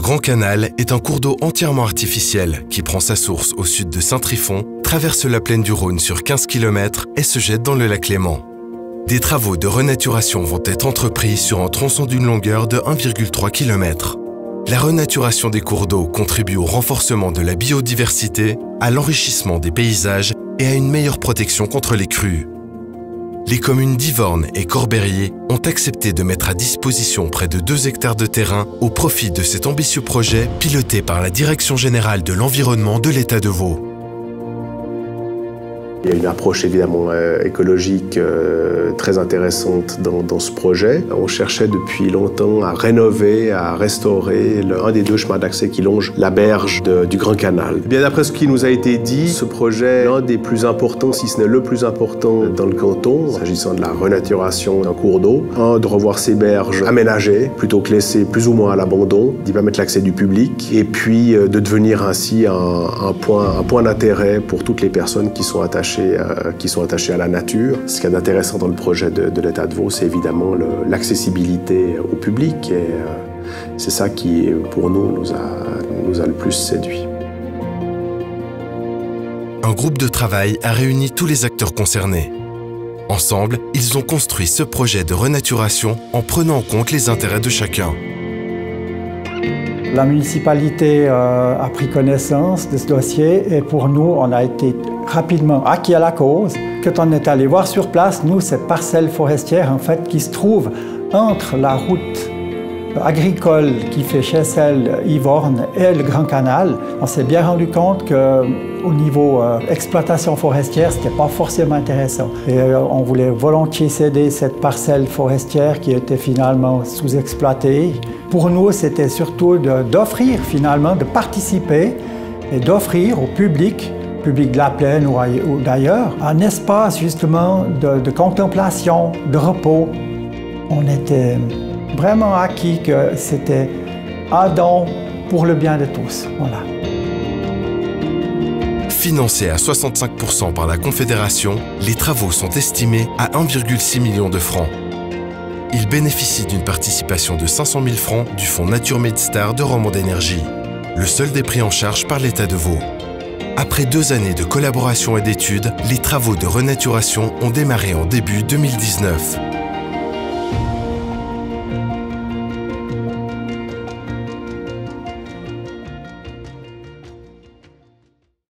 Grand Canal est un cours d'eau entièrement artificiel qui prend sa source au sud de Saint-Tryphon, traverse la plaine du Rhône sur 15 km et se jette dans le lac Léman. Des travaux de renaturation vont être entrepris sur un tronçon d'une longueur de 1,3 km. La renaturation des cours d'eau contribue au renforcement de la biodiversité, à l'enrichissement des paysages et à une meilleure protection contre les crues. Les communes d'Yvorne et Corbérié ont accepté de mettre à disposition près de 2 hectares de terrain au profit de cet ambitieux projet piloté par la Direction générale de l'environnement de l'État de Vaud. Il y a une approche évidemment écologique très intéressante dans ce projet. On cherchait depuis longtemps à rénover, à restaurer un des 2 chemins d'accès qui longent la berge du Grand Canal. Bien d'après ce qui nous a été dit, ce projet est l'un des plus importants, si ce n'est le plus important dans le canton, s'agissant de la renaturation d'un cours d'eau. De revoir ces berges aménagées, plutôt que laissées plus ou moins à l'abandon, d'y permettre l'accès du public, et puis de devenir ainsi un point d'intérêt pour toutes les personnes qui sont attachées à la nature. Ce qu'il y a d'intéressant dans le projet de l'État de Vaud, c'est évidemment l'accessibilité au public et c'est ça qui, pour nous a le plus séduit. Un groupe de travail a réuni tous les acteurs concernés. Ensemble, ils ont construit ce projet de renaturation en prenant en compte les intérêts de chacun. La municipalité a pris connaissance de ce dossier et pour nous, on a été rapidement acquis à la cause. Quand on est allé voir sur place, nous, cette parcelle forestière en fait, qui se trouve entre la route agricole qui fait Chessel-Yvorne et le Grand Canal, on s'est bien rendu compte qu'au niveau exploitation forestière, ce n'était pas forcément intéressant. Et on voulait volontiers céder cette parcelle forestière qui était finalement sous-exploitée. Pour nous, c'était surtout d'offrir finalement, de participer et d'offrir au public de la plaine ou d'ailleurs, un espace justement de contemplation, de repos. On était vraiment acquis que c'était un don pour le bien de tous. Voilà. Financés à 65% par la Confédération, les travaux sont estimés à 1,6 million de francs. Ils bénéficient d'une participation de 500 000 francs du fonds Nature Medstar de Romande Énergie, le seul des pris en charge par l'État de Vaud. Après 2 années de collaboration et d'études, les travaux de renaturation ont démarré en début 2019.